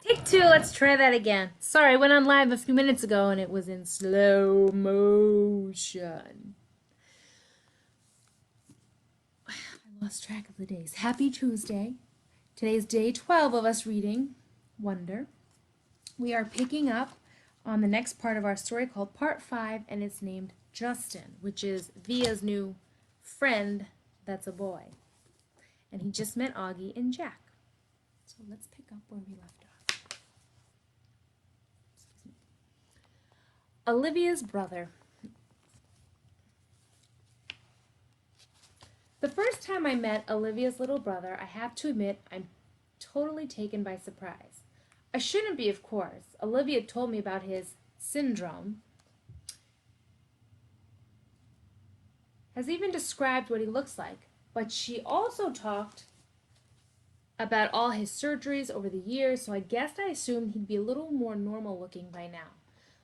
Take two, let's try that again. Sorry, I went on live a few minutes ago and it was in slow motion. I lost track of the days. Happy Tuesday. Today's day 12 of us reading Wonder. We are picking up on the next part of our story called Part 5, and it's named Justin, which is Via's new friend that's a boy. And he just met Augie and Jack. So let's pick up where we left off. Olivia's brother. The first time I met Olivia's little brother, I have to admit I'm totally taken by surprise. I shouldn't be, of course. Olivia told me about his syndrome, has even described what he looks like, but she also talked about all his surgeries over the years, so I guess I assumed he'd be a little more normal looking by now.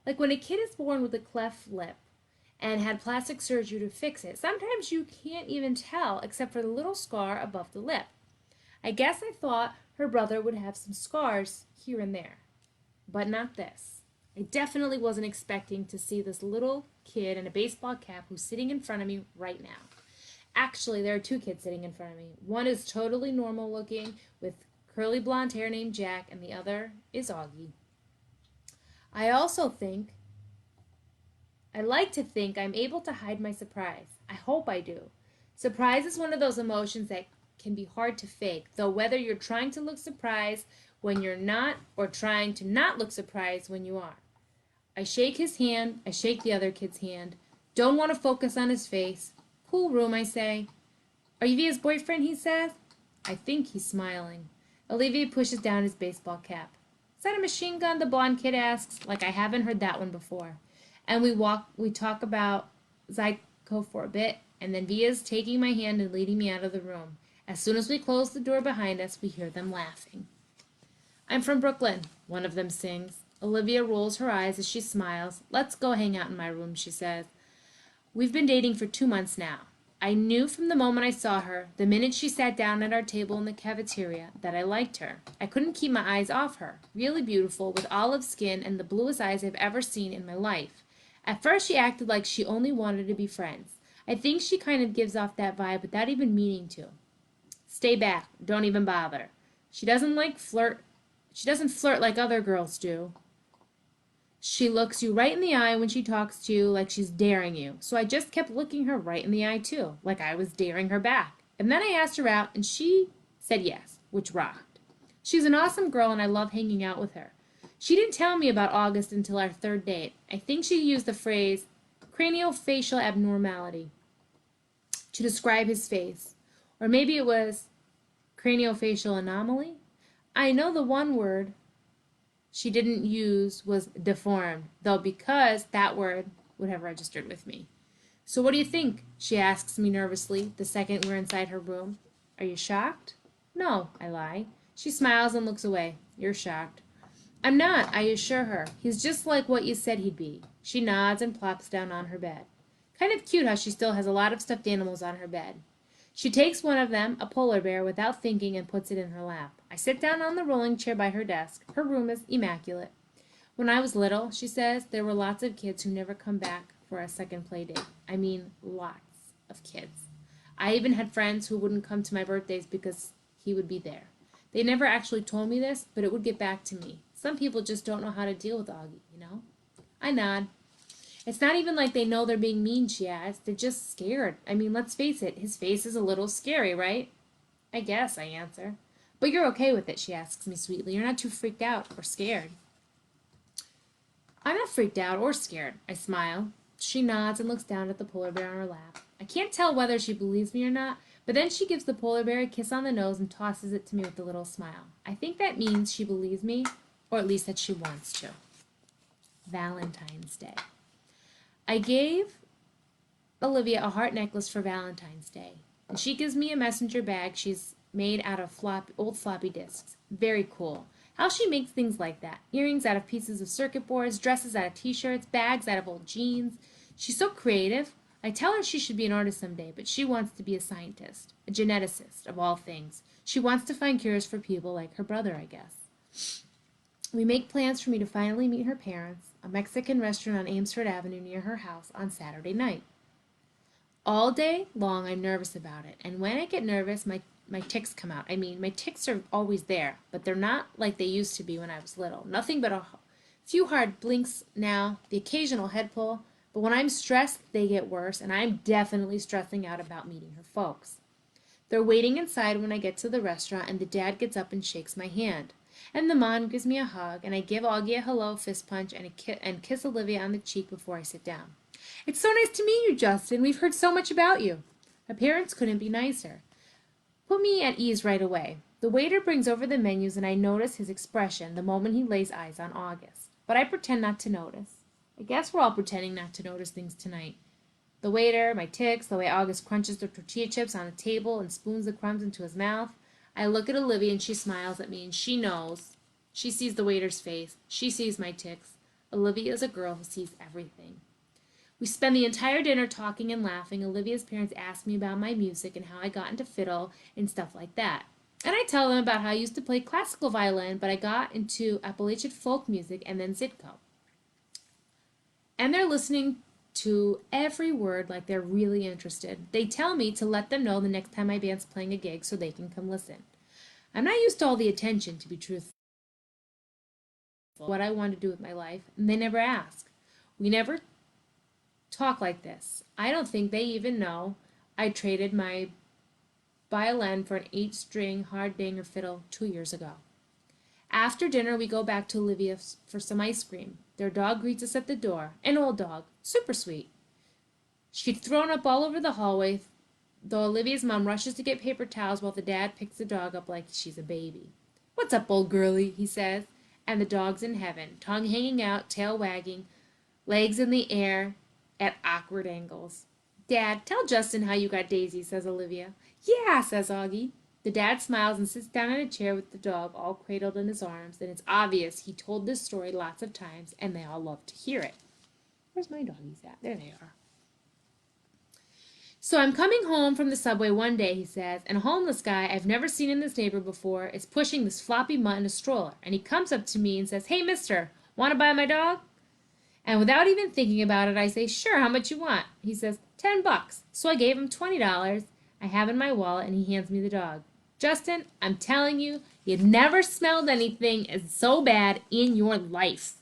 Like when a kid is born with a cleft lip and had plastic surgery to fix it, sometimes you can't even tell except for the little scar above the lip. I guess I thought her brother would have some scars here and there, but not this. I definitely wasn't expecting to see this little kid in a baseball cap who's sitting in front of me right now. Actually, there are two kids sitting in front of me. One is totally normal looking with curly blonde hair named Jack, and the other is Augie. I also think, I like to think I'm able to hide my surprise. I hope I do. Surprise is one of those emotions that can be hard to fake, though whether you're trying to look surprised when you're not or trying to not look surprised when you are. I shake his hand, I shake the other kid's hand. Don't want to focus on his face. Cool room, I say. Are you Via's boyfriend, he says. I think he's smiling. Olivia pushes down his baseball cap. Is that a machine gun? The blonde kid asks, like I haven't heard that one before. And we talk about Zyko for a bit, and then Via's taking my hand and leading me out of the room. As soon as we close the door behind us, we hear them laughing. I'm from Brooklyn, one of them sings. Olivia rolls her eyes as she smiles. Let's go hang out in my room, she says. We've been dating for 2 months now. I knew from the moment I saw her, the minute she sat down at our table in the cafeteria, that I liked her. I couldn't keep my eyes off her. Really beautiful, with olive skin and the bluest eyes I've ever seen in my life. At first she acted like she only wanted to be friends. I think she kind of gives off that vibe without even meaning to. Stay back. Don't even bother. She doesn't flirt like other girls do. She looks you right in the eye when she talks to you like she's daring you. So I just kept looking her right in the eye too, like I was daring her back. And then I asked her out and she said yes, which rocked. She's an awesome girl and I love hanging out with her. She didn't tell me about August until our third date. I think she used the phrase craniofacial abnormality to describe his face. Or maybe it was craniofacial anomaly? I know the one word she didn't use was deformed, though because that word would have registered with me. So what do you think? She asks me nervously the second we're inside her room. Are you shocked? No, I lie. She smiles and looks away. You're shocked. I'm not, I assure her. He's just like what you said he'd be. She nods and plops down on her bed. Kind of cute how she still has a lot of stuffed animals on her bed. She takes one of them, a polar bear, without thinking and puts it in her lap. I sit down on the rolling chair by her desk. Her room is immaculate. When I was little, she says, there were lots of kids who never come back for a second play date. I mean, lots of kids. I even had friends who wouldn't come to my birthdays because he would be there. They never actually told me this, but it would get back to me. Some people just don't know how to deal with Augie, you know? I nod. It's not even like they know they're being mean, she adds. They're just scared. I mean, let's face it, his face is a little scary, right? I guess, I answer. But you're okay with it, she asks me sweetly. You're not too freaked out or scared. I'm not freaked out or scared, I smile. She nods and looks down at the polar bear on her lap. I can't tell whether she believes me or not, but then she gives the polar bear a kiss on the nose and tosses it to me with a little smile. I think that means she believes me, or at least that she wants to. Valentine's Day. I gave Olivia a heart necklace for Valentine's Day, and she gives me a messenger bag she's made out of old floppy disks. Very cool. How she makes things like that. Earrings out of pieces of circuit boards, dresses out of t-shirts, bags out of old jeans. She's so creative. I tell her she should be an artist someday, but she wants to be a scientist, a geneticist of all things. She wants to find cures for people like her brother, I guess. We make plans for me to finally meet her parents, a Mexican restaurant on Amesford Avenue near her house, on Saturday night. All day long, I'm nervous about it, and when I get nervous, my tics come out. I mean, my tics are always there, but they're not like they used to be when I was little. Nothing but a few hard blinks now, the occasional head pull, but when I'm stressed, they get worse, and I'm definitely stressing out about meeting her folks. They're waiting inside when I get to the restaurant, and the dad gets up and shakes my hand. And the mom gives me a hug, and I give Augie a hello fist punch and kiss Olivia on the cheek before I sit down. It's so nice to meet you, Justin. We've heard so much about you. Her parents couldn't be nicer. Put me at ease right away. The waiter brings over the menus, and I notice his expression the moment he lays eyes on August. But I pretend not to notice. I guess we're all pretending not to notice things tonight. The waiter, my tics, the way August crunches the tortilla chips on the table and spoons the crumbs into his mouth. I look at Olivia and she smiles at me and she knows. She sees the waiter's face. She sees my tics. Olivia is a girl who sees everything. We spend the entire dinner talking and laughing. Olivia's parents ask me about my music and how I got into fiddle and stuff like that. And I tell them about how I used to play classical violin, but I got into Appalachian folk music and then Zitko. And they're listening to every word like they're really interested. They tell me to let them know the next time my band's playing a gig so they can come listen. I'm not used to all the attention, to be truthful, what I want to do with my life, and they never ask. We never talk like this. I don't think they even know I traded my violin for an 8-string hard banger fiddle 2 years ago. After dinner, we go back to Olivia's for some ice cream. Their dog greets us at the door. An old dog. Super sweet. She'd thrown up all over the hallway, though Olivia's mom rushes to get paper towels while the dad picks the dog up like she's a baby. "What's up, old girlie?" he says. And the dog's in heaven, tongue hanging out, tail wagging, legs in the air at awkward angles. "Dad, tell Justin how you got Daisy," says Olivia. "Yeah," says Augie. The dad smiles and sits down in a chair with the dog all cradled in his arms, and it's obvious he told this story lots of times, and they all love to hear it. Where's my doggies at? There they are. "So I'm coming home from the subway one day," he says, "and a homeless guy I've never seen in this neighborhood before is pushing this floppy mutt in a stroller, and he comes up to me and says, 'Hey, mister, want to buy my dog?' And without even thinking about it, I say, 'Sure, how much you want?' He says, $10. So I gave him $20 I have in my wallet, and he hands me the dog. Justin, I'm telling you, you've never smelled anything as so bad in your life.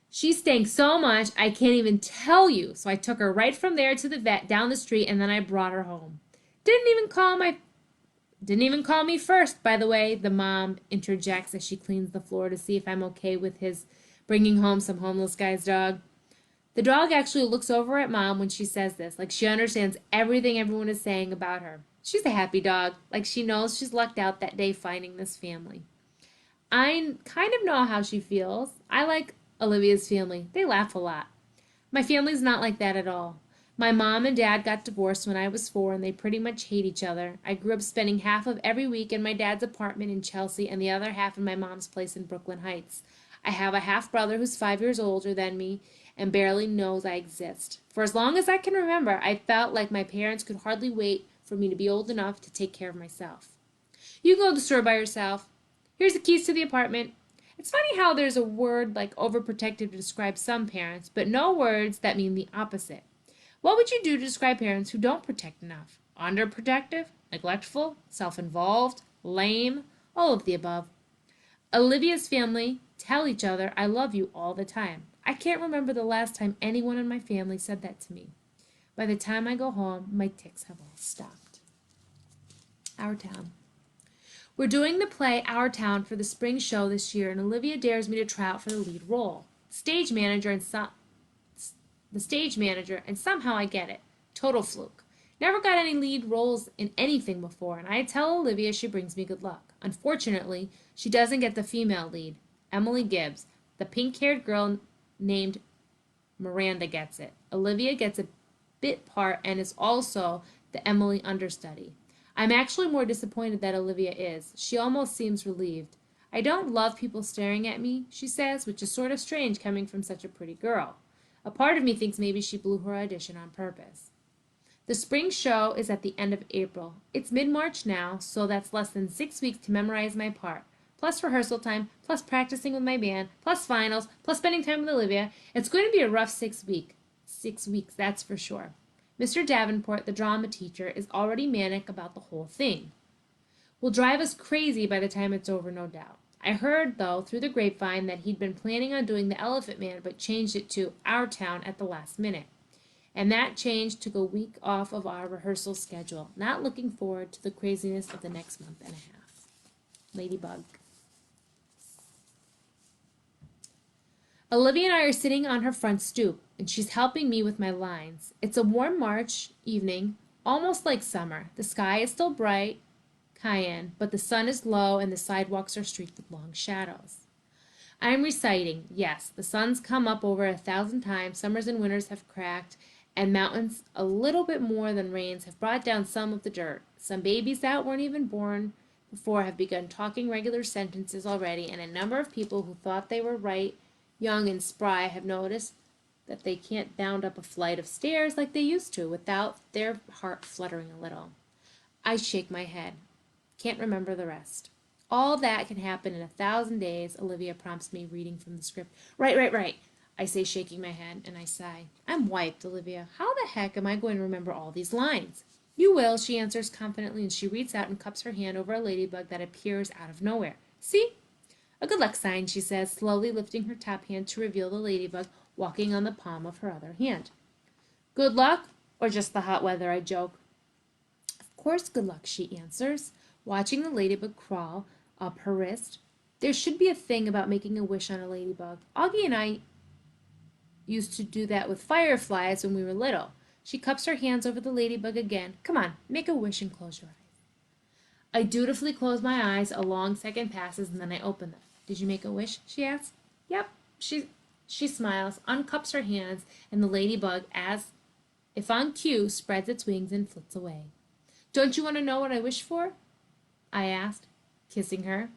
She stank so much I can't even tell you. So I took her right from there to the vet down the street, and then I brought her home. Didn't even call me first, by the way," the mom interjects as she cleans the floor to see if I'm okay with his bringing home some homeless guy's dog. The dog actually looks over at Mom when she says this, like she understands everything everyone is saying about her. She's a happy dog, like she knows she's lucked out that day finding this family. I kind of know how she feels. I like Olivia's family. They laugh a lot. My family's not like that at all. My mom and dad got divorced when I was 4, and they pretty much hate each other. I grew up spending half of every week in my dad's apartment in Chelsea and the other half in my mom's place in Brooklyn Heights. I have a half-brother who's 5 years older than me and barely knows I exist. For as long as I can remember, I felt like my parents could hardly wait for me to be old enough to take care of myself. "You go to the store by yourself. Here's the keys to the apartment." It's funny how there's a word like overprotective to describe some parents, but no words that mean the opposite. What would you do to describe parents who don't protect enough? Underprotective, neglectful, self-involved, lame, all of the above. Olivia's family tell each other I love you all the time. I can't remember the last time anyone in my family said that to me. By the time I go home, my tics have all stopped. Our Town. We're doing the play Our Town for the spring show this year, and Olivia dares me to try out for the lead role. The stage manager, and somehow I get it. Total fluke. Never got any lead roles in anything before, and I tell Olivia she brings me good luck. Unfortunately, she doesn't get the female lead. Emily Gibbs, the pink-haired girl named Miranda, gets it. Olivia gets a bit part and is also the Emily understudy. I'm actually more disappointed that Olivia is. She almost seems relieved. "I don't love people staring at me," she says, which is sort of strange coming from such a pretty girl. A part of me thinks maybe she blew her audition on purpose. The spring show is at the end of April. It's mid-March now, so that's less than 6 weeks to memorize my part. plus rehearsal time, plus practicing with my band, plus finals, plus spending time with Olivia. It's going to be a rough 6 weeks. 6 weeks, that's for sure. Mr. Davenport, the drama teacher, is already manic about the whole thing. Will drive us crazy by the time it's over, no doubt. I heard, though, through the grapevine that he'd been planning on doing the Elephant Man, but changed it to Our Town at the last minute. And that change took a week off of our rehearsal schedule. Not looking forward to the craziness of the next month and a half. Ladybug. Olivia and I are sitting on her front stoop, and she's helping me with my lines. It's a warm March evening, almost like summer. The sky is still bright, cayenne, but the sun is low and the sidewalks are streaked with long shadows. I am reciting. Yes, the sun's come up over 1,000 times. Summers and winters have cracked, and mountains, a little bit more than rains, have brought down some of the dirt. Some babies that weren't even born before have begun talking regular sentences already, and a number of people who thought they were right, young and spry, have noticed that they can't bound up a flight of stairs like they used to without their heart fluttering a little. I shake my head. Can't remember the rest. All that can happen in 1,000 days, Olivia prompts me, reading from the script. Right, I say, shaking my head, and I sigh. I'm wiped, Olivia. How the heck am I going to remember all these lines? You will, she answers confidently, and she reaches out and cups her hand over a ladybug that appears out of nowhere. See? A good luck sign, she says, slowly lifting her top hand to reveal the ladybug walking on the palm of her other hand. Good luck, or just the hot weather, I joke. Of course good luck, she answers, watching the ladybug crawl up her wrist. There should be a thing about making a wish on a ladybug. Augie and I used to do that with fireflies when we were little. She cups her hands over the ladybug again. Come on, make a wish and close your eyes. I dutifully close my eyes. A long second passes, and then I open them. Did you make a wish? She asks. Yep. She smiles, uncups her hands, and the ladybug, as if on cue, spreads its wings and flits away. Don't you want to know what I wish for? I asked, kissing her.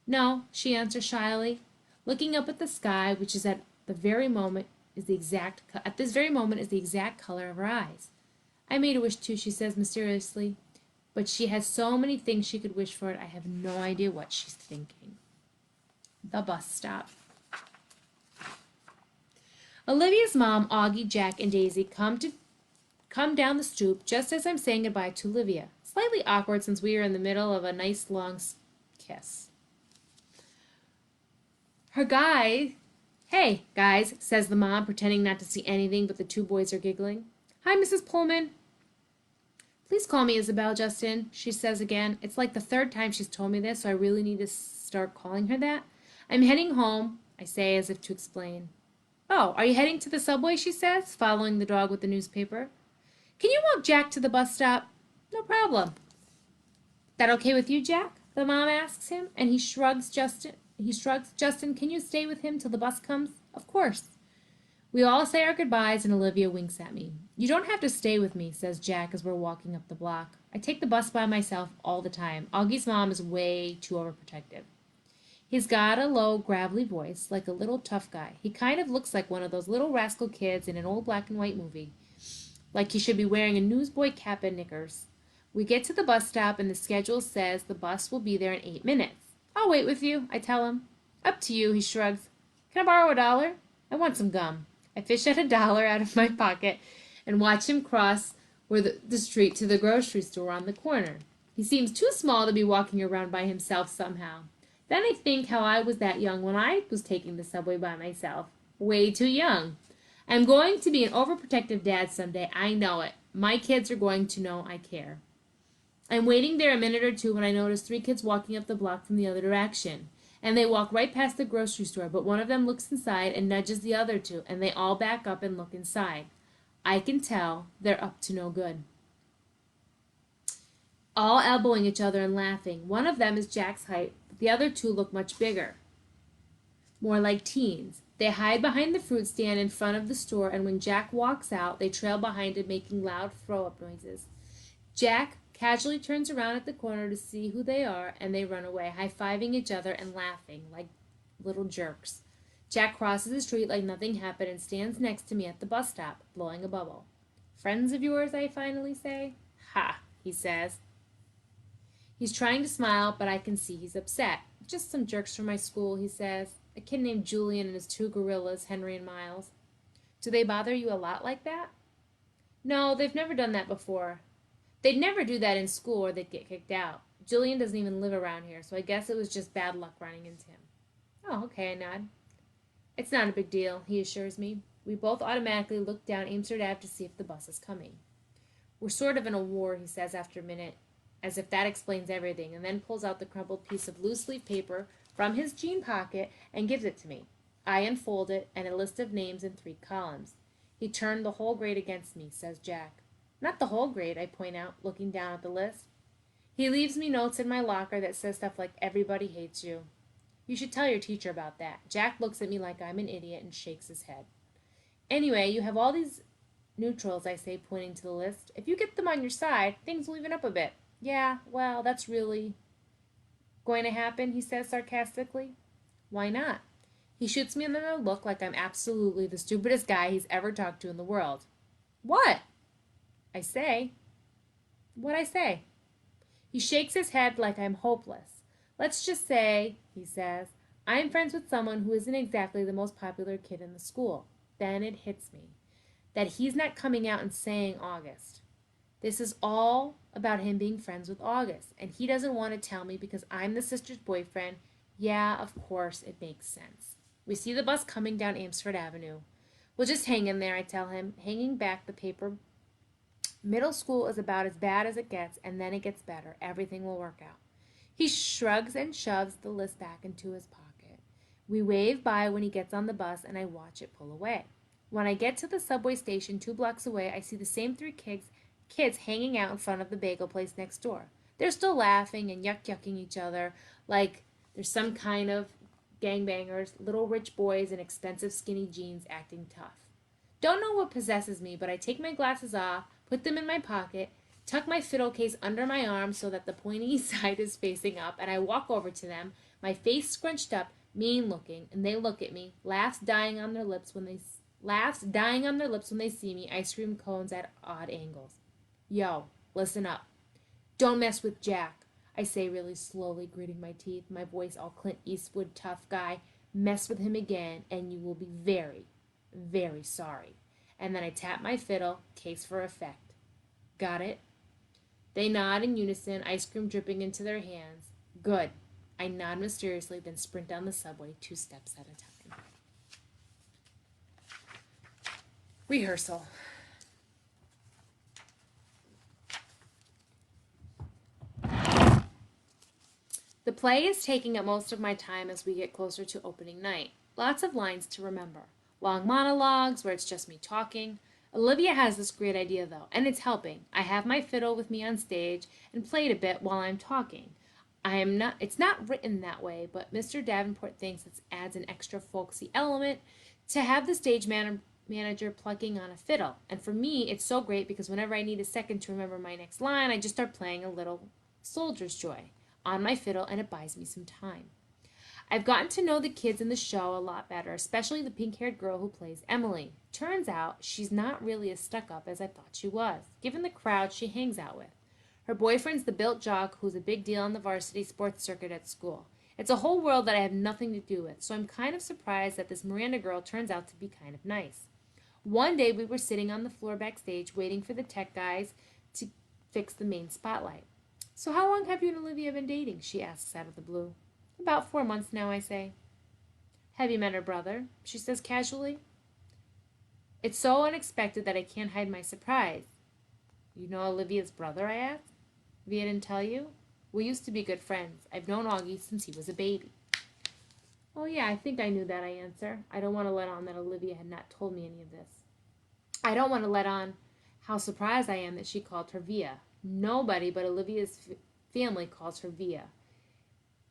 No, she answers shyly, looking up at the sky, which is at this very moment is the exact color of her eyes. I made a wish too, she says mysteriously, but she has so many things she could wish for it, I have no idea what she's thinking. The bus stop. Olivia's mom, Augie, Jack, and Daisy come down the stoop just as I'm saying goodbye to Olivia. Slightly awkward since we are in the middle of a nice long kiss. Hey, guys, says the mom, pretending not to see anything, but the two boys are giggling. Hi, Mrs. Pullman. Please call me Isabel, Justin, she says again. It's like the third time she's told me this, so I really need to start calling her that. I'm heading home, I say as if to explain. Oh, are you heading to the subway, she says, following the dog with the newspaper. Can you walk Jack to the bus stop? No problem. That okay with you, Jack? The mom asks him, and he shrugs. Justin, can you stay with him till the bus comes? Of course. We all say our goodbyes, and Olivia winks at me. You don't have to stay with me, says Jack as we're walking up the block. I take the bus by myself all the time. Augie's mom is way too overprotective. He's got a low, gravelly voice, like a little tough guy. He kind of looks like one of those little rascal kids in an old black and white movie. Like he should be wearing a newsboy cap and knickers. We get to the bus stop, and the schedule says the bus will be there in 8 minutes. I'll wait with you, I tell him. Up to you, he shrugs. Can I borrow $1? I want some gum. I fish out $1 out of my pocket and watch him cross the street to the grocery store on the corner. He seems too small to be walking around by himself somehow. Then I think how I was that young when I was taking the subway by myself. Way too young. I'm going to be an overprotective dad someday, I know it. My kids are going to know I care. I'm waiting there a minute or two when I notice 3 kids walking up the block from the other direction. And they walk right past the grocery store, but one of them looks inside and nudges the other 2, and they all back up and look inside. I can tell they're up to no good. All elbowing each other and laughing. One of them is Jack's height, but the other 2 look much bigger. More like teens. They hide behind the fruit stand in front of the store, and when Jack walks out, they trail behind him, making loud throw-up noises. Jack casually turns around at the corner to see who they are, and they run away, high-fiving each other and laughing like little jerks. Jack crosses the street like nothing happened and stands next to me at the bus stop, blowing a bubble. Friends of yours, I finally say. Ha, he says. He's trying to smile, but I can see he's upset. Just some jerks from my school, he says. A kid named Julian and his two gorillas, Henry and Miles. Do they bother you a lot like that? No, they've never done that before. They'd never do that in school or they'd get kicked out. Julian doesn't even live around here, so I guess it was just bad luck running into him. Oh, okay, I nod. It's not a big deal, he assures me. We both automatically look down Amsterdam Ave to see if the bus is coming. We're sort of in a war, he says after a minute, as if that explains everything, and then pulls out the crumpled piece of loose leaf paper from his jean pocket and gives it to me. I unfold it, and a list of names in 3 columns. He turned the whole grade against me, says Jack. Not the whole grade, I point out, looking down at the list. He leaves me notes in my locker that says stuff like, everybody hates you. You should tell your teacher about that. Jack looks at me like I'm an idiot and shakes his head. Anyway, you have all these neutrals, I say, pointing to the list. If you get them on your side, things will even up a bit. Yeah, well, that's really going to happen, he says sarcastically. Why not? He shoots me another look like I'm absolutely the stupidest guy he's ever talked to in the world. What? I say. What I say? He shakes his head like I'm hopeless. Let's just say, he says, I'm friends with someone who isn't exactly the most popular kid in the school. Then it hits me that he's not coming out and saying August. This is all about him being friends with August, and he doesn't want to tell me because I'm the sister's boyfriend. Yeah, of course, it makes sense. We see the bus coming down Amsterdam Avenue. We'll just hang in there, I tell him, hanging back the paper. Middle school is about as bad as it gets, and then it gets better. Everything will work out. He shrugs and shoves the list back into his pocket. We wave bye when he gets on the bus, and I watch it pull away. When I get to the subway station 2 blocks away, I see the same 3 kids hanging out in front of the bagel place next door. They're still laughing and yucking each other like there's some kind of gangbangers, little rich boys in expensive skinny jeans acting tough. Don't know what possesses me, but I take my glasses off, put them in my pocket, tuck my fiddle case under my arm so that the pointy side is facing up, and I walk over to them, my face scrunched up, mean looking, and they look at me, laughs dying on their lips when they see me, ice cream cones at odd angles. Yo, listen up. Don't mess with Jack, I say really slowly, gritting my teeth, my voice all Clint Eastwood tough guy. Mess with him again, and you will be very, very sorry. And then I tap my fiddle, case for effect. Got it? They nod in unison, ice cream dripping into their hands. Good. I nod mysteriously, then sprint down the subway 2 steps at a time. Rehearsal. The play is taking up most of my time as we get closer to opening night. Lots of lines to remember. Long monologues where it's just me talking. Olivia has this great idea though, and it's helping. I have my fiddle with me on stage and play it a bit while I'm talking. It's not written that way, but Mr. Davenport thinks it adds an extra folksy element to have the stage manager plucking on a fiddle. And for me, it's so great because whenever I need a second to remember my next line, I just start playing a little soldier's joy on my fiddle, and it buys me some time. I've gotten to know the kids in the show a lot better, especially the pink-haired girl who plays Emily. Turns out she's not really as stuck-up as I thought she was, given the crowd she hangs out with. Her boyfriend's the built jock who's a big deal on the varsity sports circuit at school. It's a whole world that I have nothing to do with, so I'm kind of surprised that this Miranda girl turns out to be kind of nice. One day we were sitting on the floor backstage waiting for the tech guys to fix the main spotlight. So how long have you and Olivia been dating? She asks out of the blue. About 4 months now, I say. Have you met her brother? She says casually. It's so unexpected that I can't hide my surprise. You know Olivia's brother, I ask. Via didn't tell you? We used to be good friends. I've known Augie since he was a baby. Oh yeah, I think I knew that, I answer. I don't want to let on that Olivia had not told me any of this. I don't want to let on how surprised I am that she called her Via. Nobody but Olivia's family calls her Via.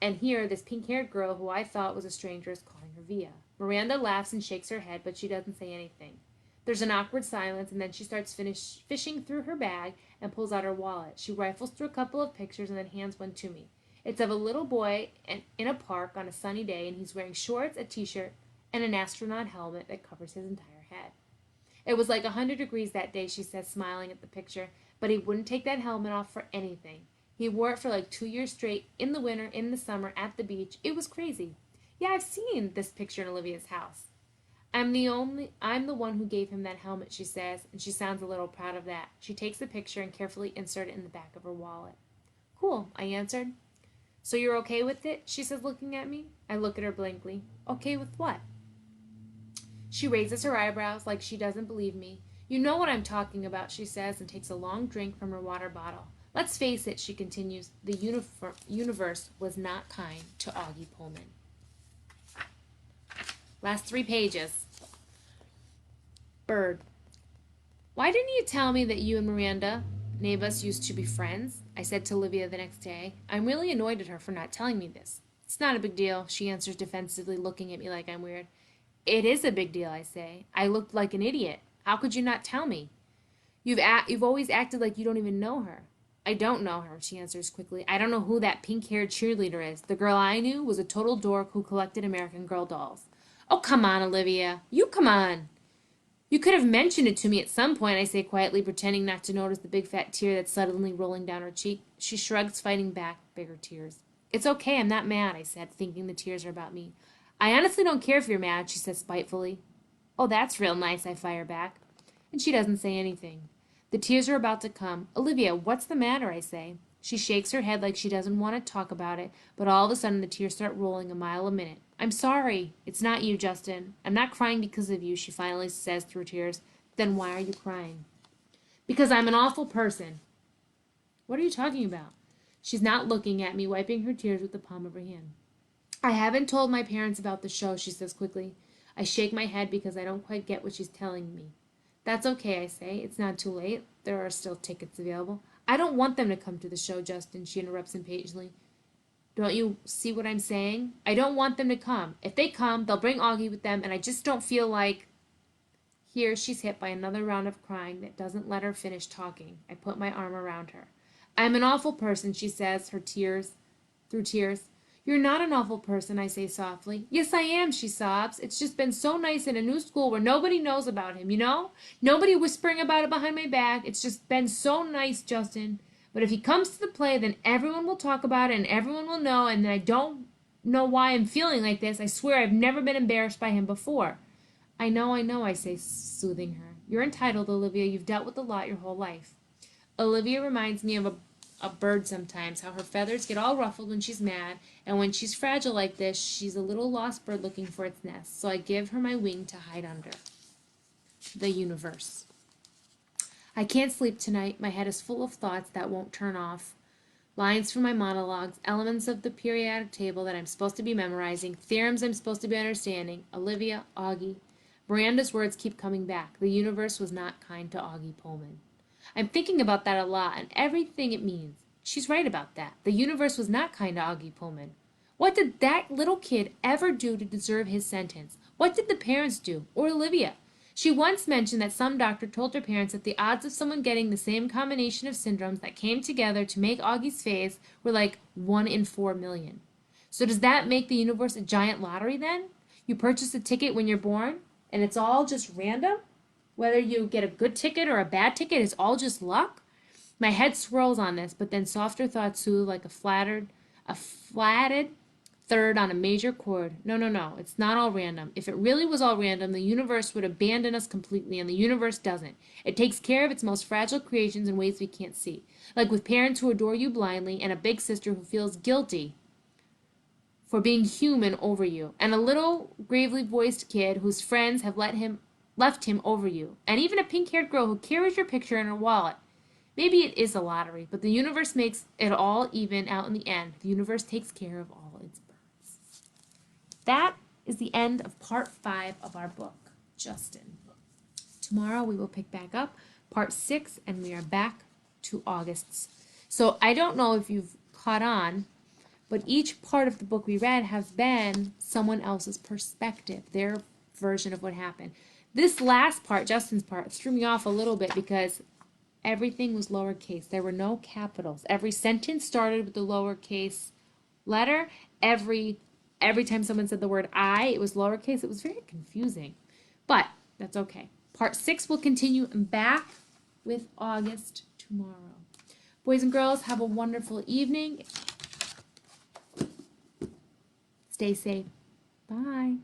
And here, this pink-haired girl who I thought was a stranger is calling her Via. Miranda laughs and shakes her head, but she doesn't say anything. There's an awkward silence, and then she starts fishing through her bag and pulls out her wallet. She rifles through a couple of pictures and then hands one to me. It's of a little boy in a park on a sunny day, and he's wearing shorts, a t-shirt, and an astronaut helmet that covers his entire head. It was like 100 degrees that day, she says, smiling at the picture, but he wouldn't take that helmet off for anything. He wore it for like 2 years straight, in the winter, in the summer, at the beach. It was crazy. Yeah, I've seen this picture in Olivia's house. I'm the one who gave him that helmet, she says, and she sounds a little proud of that. She takes the picture and carefully inserts it in the back of her wallet. Cool, I answered. So you're okay with it? She says, looking at me. I look at her blankly. Okay with what? She raises her eyebrows like she doesn't believe me. You know what I'm talking about, she says, and takes a long drink from her water bottle. Let's face it, she continues, the universe was not kind to Augie Pullman. Last 3 pages. Bird. Why didn't you tell me that you and Miranda Nabus used to be friends? I said to Olivia the next day. I'm really annoyed at her for not telling me this. It's not a big deal, she answers defensively, looking at me like I'm weird. It is a big deal, I say. I looked like an idiot. How could you not tell me? You've always acted like you don't even know her. I don't know her, she answers quickly. I don't know who that pink-haired cheerleader is. The girl I knew was a total dork who collected American Girl dolls. Oh, come on, Olivia. You come on. You could have mentioned it to me at some point, I say quietly, pretending not to notice the big fat tear that's suddenly rolling down her cheek. She shrugs, fighting back bigger tears. It's okay, I'm not mad, I said, thinking the tears are about me. I honestly don't care if you're mad, she says spitefully. Oh, that's real nice, I fire back. And she doesn't say anything. The tears are about to come. Olivia, what's the matter, I say. She shakes her head like she doesn't want to talk about it, but all of a sudden the tears start rolling a mile a minute. I'm sorry. It's not you, Justin. I'm not crying because of you, she finally says through tears. Then why are you crying? Because I'm an awful person. What are you talking about? She's not looking at me, wiping her tears with the palm of her hand. I haven't told my parents about the show, she says quickly. I shake my head because I don't quite get what she's telling me. That's okay, I say. It's not too late. There are still tickets available. I don't want them to come to the show, Justin, she interrupts impatiently. Don't you see what I'm saying? I don't want them to come. If they come, they'll bring Augie with them, and I just don't feel like... Here, she's hit by another round of crying that doesn't let her finish talking. I put my arm around her. I'm an awful person, she says, her tears, through tears. You're not an awful person, I say softly. Yes, I am, she sobs. It's just been so nice in a new school where nobody knows about him, you know? Nobody whispering about it behind my back. It's just been so nice, Justin. But if he comes to the play, then everyone will talk about it and everyone will know, and I don't know why I'm feeling like this. I swear I've never been embarrassed by him before. I know, I say, soothing her. You're entitled, Olivia. You've dealt with a lot your whole life. Olivia reminds me of a bird sometimes, how her feathers get all ruffled when she's mad, and when she's fragile like this, she's a little lost bird looking for its nest. So I give her my wing to hide under. The universe. I can't sleep tonight. My head is full of thoughts that won't turn off. Lines from my monologues, elements of the periodic table that I'm supposed to be memorizing, theorems I'm supposed to be understanding. Olivia, Augie. Miranda's words keep coming back. The universe was not kind to Augie Pullman. I'm thinking about that a lot and everything it means. She's right about that. The universe was not kind to Augie Pullman. What did that little kid ever do to deserve his sentence? What did the parents do? Or Olivia? She once mentioned that some doctor told her parents that the odds of someone getting the same combination of syndromes that came together to make Augie's face were like 1 in 4 million. So does that make the universe a giant lottery then? You purchase a ticket when you're born, and it's all just random? Whether you get a good ticket or a bad ticket is all just luck? My head swirls on this, but then softer thoughts soothe like a flatted third on a major chord. No. It's not all random. If it really was all random, the universe would abandon us completely, and the universe doesn't. It takes care of its most fragile creations in ways we can't see. Like with parents who adore you blindly, and a big sister who feels guilty for being human over you, and a little gravely voiced kid whose friends have left him over you, and even a pink-haired girl who carries your picture in her wallet. Maybe it is a lottery, but the universe makes it all even out in the end. The universe takes care of all its birds. That is the end of part 5 of our book, Justin. Tomorrow we will pick back up part 6, and we are back to August's. So I don't know if you've caught on, but each part of the book we read has been someone else's perspective, their version of what happened. This last part, Justin's part, threw me off a little bit because everything was lowercase. There were no capitals. Every sentence started with the lowercase letter. Every time someone said the word I, it was lowercase. It was very confusing, but that's okay. Part 6 will continue. I'm back with August tomorrow. Boys and girls, have a wonderful evening. Stay safe. Bye.